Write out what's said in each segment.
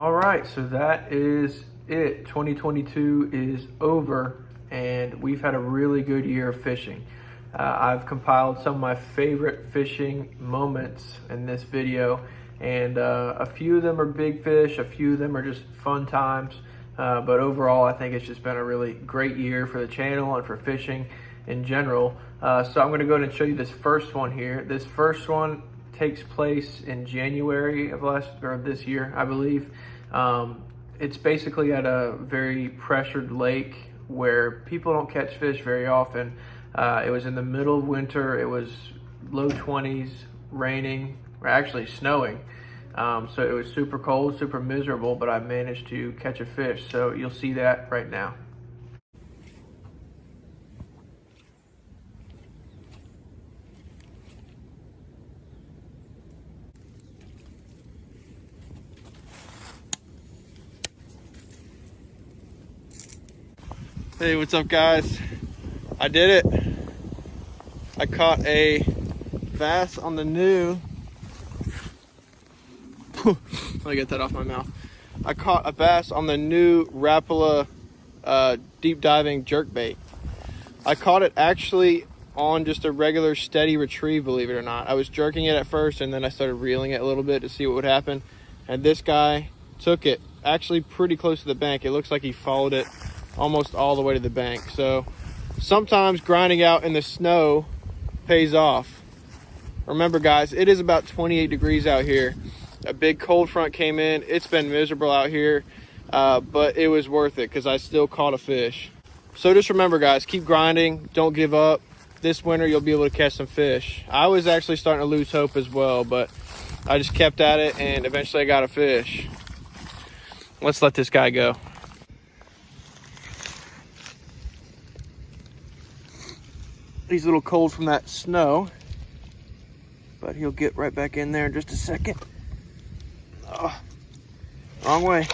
All right, so that is it. 2022 is over, and we've had a really good year of fishing. I've compiled some of my favorite fishing moments in this video, and a few of them are big fish, a few of them are just fun times. But overall, I think it's just been a really great year for the channel and for fishing in general. So I'm going to go ahead and show you this first one here. This first one takes place in January of this year, I believe. It's basically at a very pressured lake where people don't catch fish very often. It was in the middle of winter. It was low 20s, raining, or actually snowing. So it was super cold, super miserable, but I managed to catch a fish. So you'll see that right now. Hey, what's up guys? I did it. I caught a bass on the new, let me get that off my mouth. I caught a bass on the new Rapala deep diving jerk bait. I caught it actually on just a regular steady retrieve, believe it or not. I was jerking it at first and then I started reeling it a little bit to see what would happen. And this guy took it actually pretty close to the bank. It looks like he followed it almost all the way to the bank. So sometimes grinding out in the snow pays off. Remember guys, it is about 28 degrees out here. A big cold front came in. It's been miserable out here, but it was worth it because I still caught a fish. So just remember guys, keep grinding, don't give up. This winter you'll be able to catch some fish. I was actually starting to lose hope as well, but I just kept at it and eventually I got a fish. Let's let this guy go. He's a little cold from that snow, but he'll get right back in there in just a second. Oh, wrong way.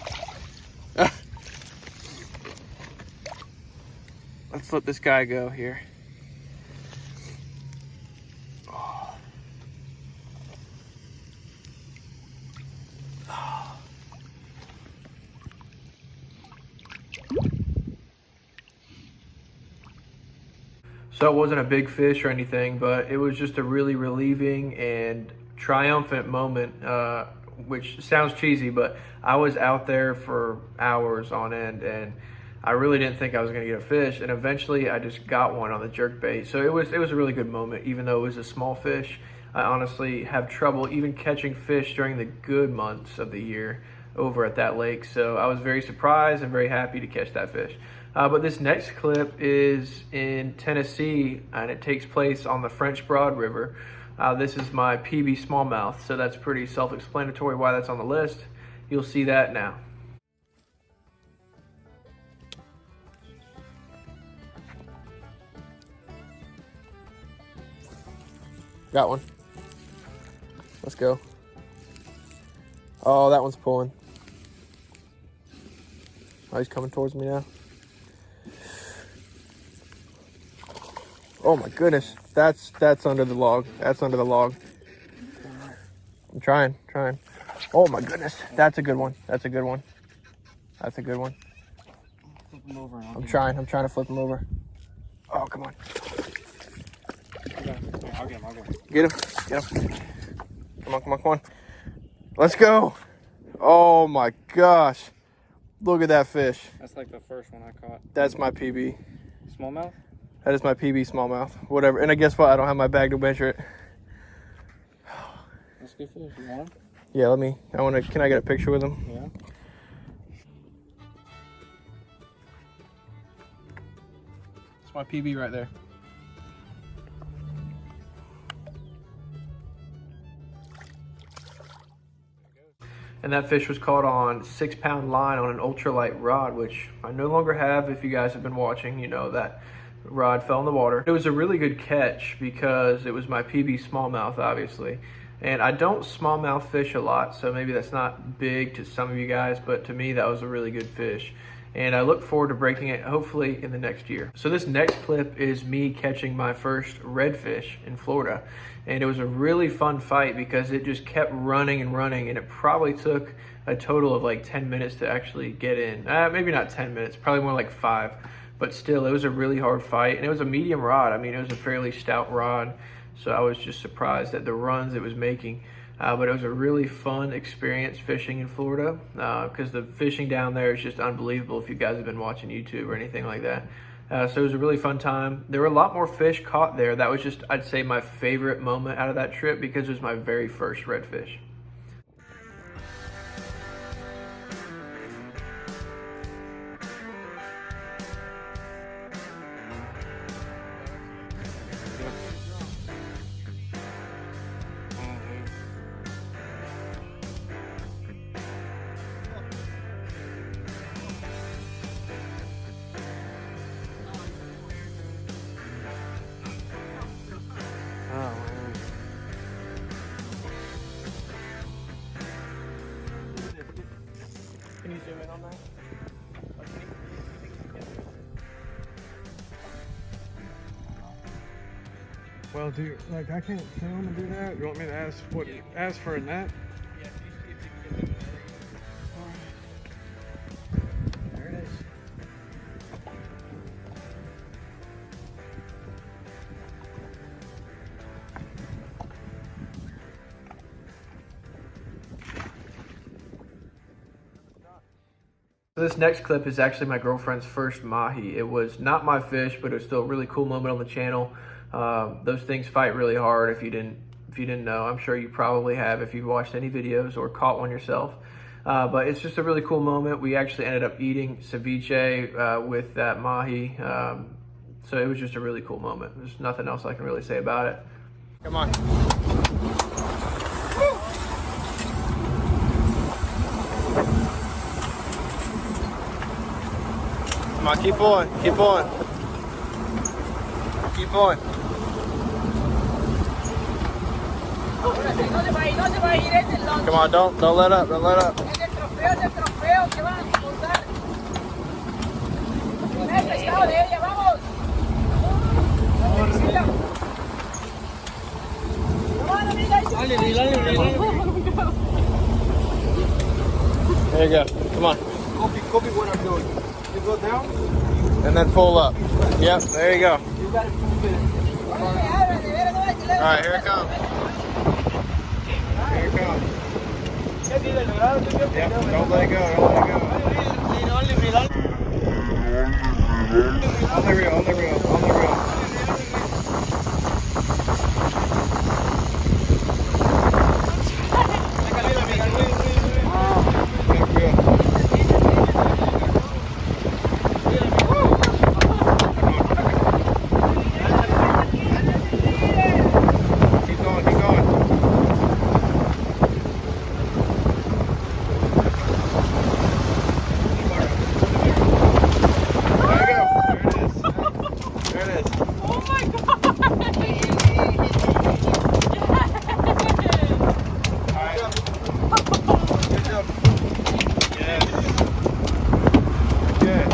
Let's let this guy go here. Oh. So it wasn't a big fish or anything, but it was just a really relieving and triumphant moment, which sounds cheesy, but I was out there for hours on end and I really didn't think I was gonna get a fish, and eventually I just got one on the jerk bait. So it was a really good moment, even though it was a small fish. I honestly have trouble even catching fish during the good months of the year over at that lake. So I was very surprised and very happy to catch that fish. But this next clip is in Tennessee, and it takes place on the French Broad River. This is my PB smallmouth, so that's pretty self-explanatory why that's on the list. You'll see that now. Got one. Let's go. Oh, that one's pulling. Oh, he's coming towards me now. Oh my goodness, that's under the log. That's under the log. I'm trying. Oh my goodness, that's a good one. That's a good one. That's a good one. Flip him over. I'm trying to flip him over. Oh, come on. I'll get him. Get him. Come on. Let's go. Oh my gosh. Look at that fish. That's like the first one I caught. That's my PB. Smallmouth? That is my PB smallmouth. Whatever. And I guess what? I don't have my bag to measure it. That's a good fish. You want him? Yeah, can I get a picture with him? Yeah. It's my PB right there. And that fish was caught on 6-pound line on an ultralight rod, which I no longer have. If you guys have been watching, you know that rod fell in the water. It was a really good catch because it was my PB smallmouth, obviously. And I don't smallmouth fish a lot, so maybe that's not big to some of you guys, but to me that was a really good fish. And I look forward to breaking it hopefully in the next year. So this next clip is me catching my first redfish in Florida. And it was a really fun fight because it just kept running and running, and it probably took a total of like 10 minutes to actually get in. Maybe not 10 minutes, probably more like 5. But still, it was a really hard fight, and it was a medium rod. I mean, it was a fairly stout rod, so I was just surprised at the runs it was making. But it was a really fun experience fishing in Florida, because the fishing down there is just unbelievable if you guys have been watching YouTube or anything like that. So it was a really fun time. There were a lot more fish caught there. That was just, I'd say, my favorite moment out of that trip because it was my very first redfish. Can you zoom in on that? Well, dude, like I can't film and do that. You want me to ask for a net? Yeah, can you see if you can get the There it is. So this next clip is actually my girlfriend's first mahi. It was not my fish, but it was still a really cool moment on the channel. Those things fight really hard. If you didn't know, I'm sure you probably have if you've watched any videos or caught one yourself. But it's just a really cool moment. We actually ended up eating ceviche with that mahi. So it was just a really cool moment. There's nothing else I can really say about it. Come on. Come on, keep on, keep on. Keep on. Come on, don't let up, don't let up. There you go, come on. Copy what I'm doing. You go down. And then pull up. Yep, there you go. You got it. All right, here it comes. Here it comes. Yep, don't let it go, don't let it go. On the reel, on the reel, on the reel. Keep going, keep going. There you go. There it is. There it is. Oh my god! All right. Good job. Yes. Good.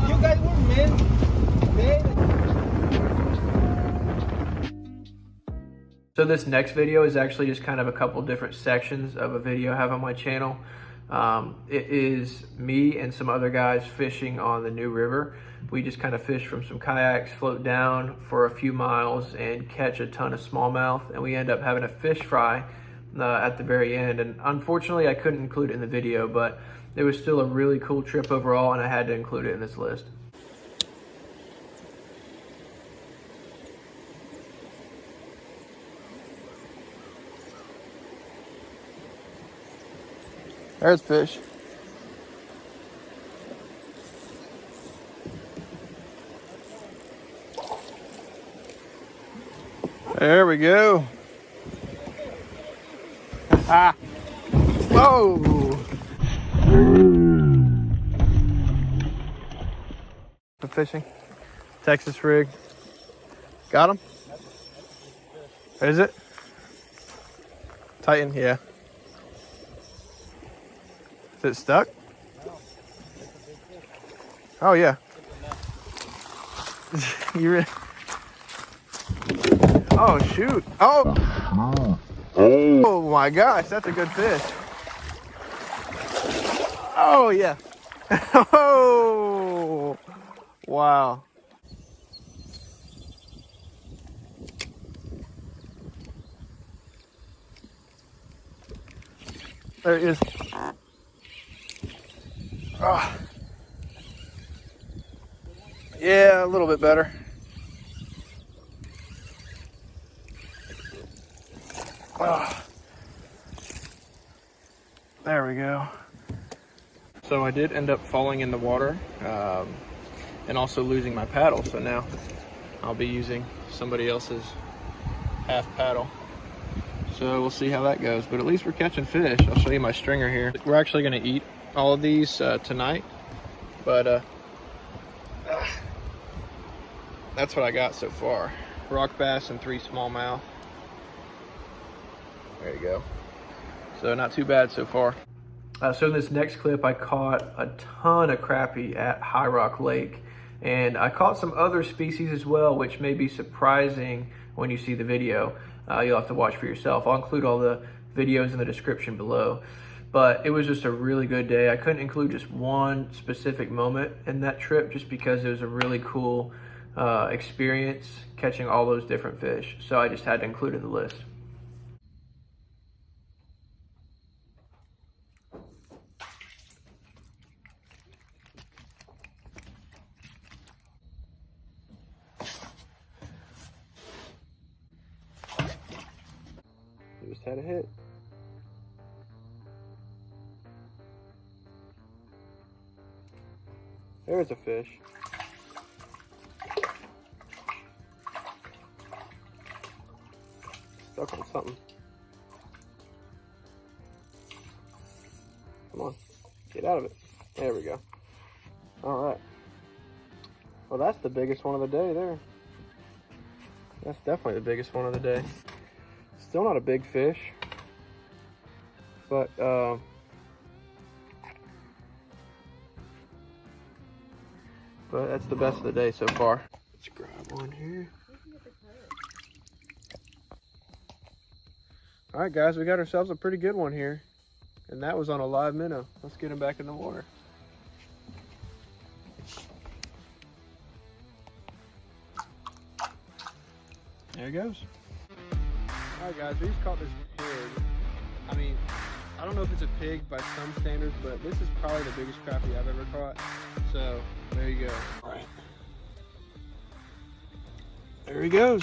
You guys were men. So this next video is actually just kind of a couple different sections of a video I have on my channel. It is me and some other guys fishing on the New River. We just kind of fish from some kayaks, float down for a few miles and catch a ton of smallmouth, and we end up having a fish fry at the very end. And unfortunately I couldn't include it in the video, but it was still a really cool trip overall, and I had to include it in this list. There's fish. There we go. Ah. Whoa. The fishing. Texas rig. Got him? Is it? Titan, yeah. Is it stuck? Oh yeah. Oh shoot. Oh. Oh my gosh, that's a good fish. Oh, yeah. Oh, wow. There it is. Oh. Yeah, a little bit better. Oh. There we go. So I did end up falling in the water and also losing my paddle. So now I'll be using somebody else's half paddle. So we'll see how that goes, but at least we're catching fish. I'll show you my stringer here. We're actually gonna eat all of these tonight, but that's what I got so far. Rock bass and 3 smallmouth. There you go. So not too bad so far. So in this next clip, I caught a ton of crappie at High Rock Lake, and I caught some other species as well, which may be surprising when you see the video. You'll have to watch for yourself. I'll include all the videos in the description below. But it was just a really good day. I couldn't include just one specific moment in that trip just because it was a really cool experience catching all those different fish. So I just had to include it in the list. Just had a hit. There's a fish. Stuck on something. Come on, get out of it. There we go. All right. Well, that's the biggest one of the day there. That's definitely the biggest one of the day. Still not a big fish, but that's the best of the day so far. Let's grab one here. All right, guys, we got ourselves a pretty good one here, and that was on a live minnow. Let's get him back in the water. There he goes. All right, guys, we just caught this pig. I mean, I don't know if it's a pig by some standards, but this is probably the biggest crappie I've ever caught. So there you go. All right. There he goes.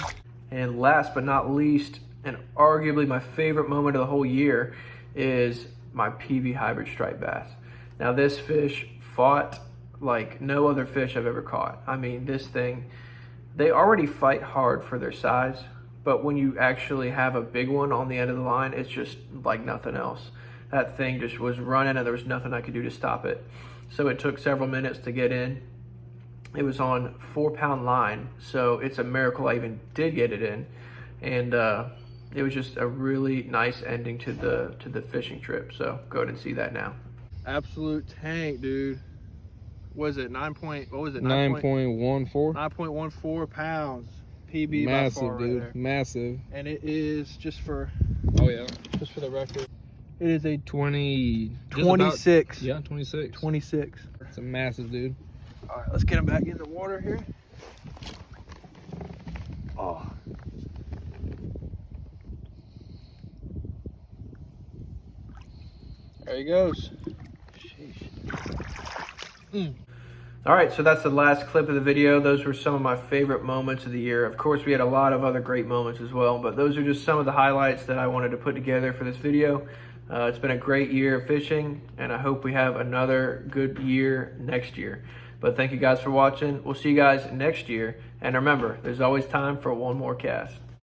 And last but not least, and arguably my favorite moment of the whole year, is my PV hybrid striped bass. Now this fish fought like no other fish I've ever caught. I mean, this thing, they already fight hard for their size, but when you actually have a big one on the end of the line, it's just like nothing else. That thing just was running and there was nothing I could do to stop it. So it took several minutes to get in. It was on 4-pound line, so it's a miracle I even did get it in. And it was just a really nice ending to the fishing trip. So go ahead and see that now. Absolute tank, dude. Was it 9.14? 9.14 pounds. PB massive, by far, dude. right there. Massive. And it is just for just for the record. It is a 26. Yeah, 26. 26. It's a massive, dude. All right, let's get him back in the water here. Oh. There he goes. Sheesh. All right, so that's the last clip of the video. Those were some of my favorite moments of the year. Of course, we had a lot of other great moments as well, but those are just some of the highlights that I wanted to put together for this video. It's been a great year of fishing, and I hope we have another good year next year. But thank you guys for watching. We'll see you guys next year. And remember, there's always time for one more cast.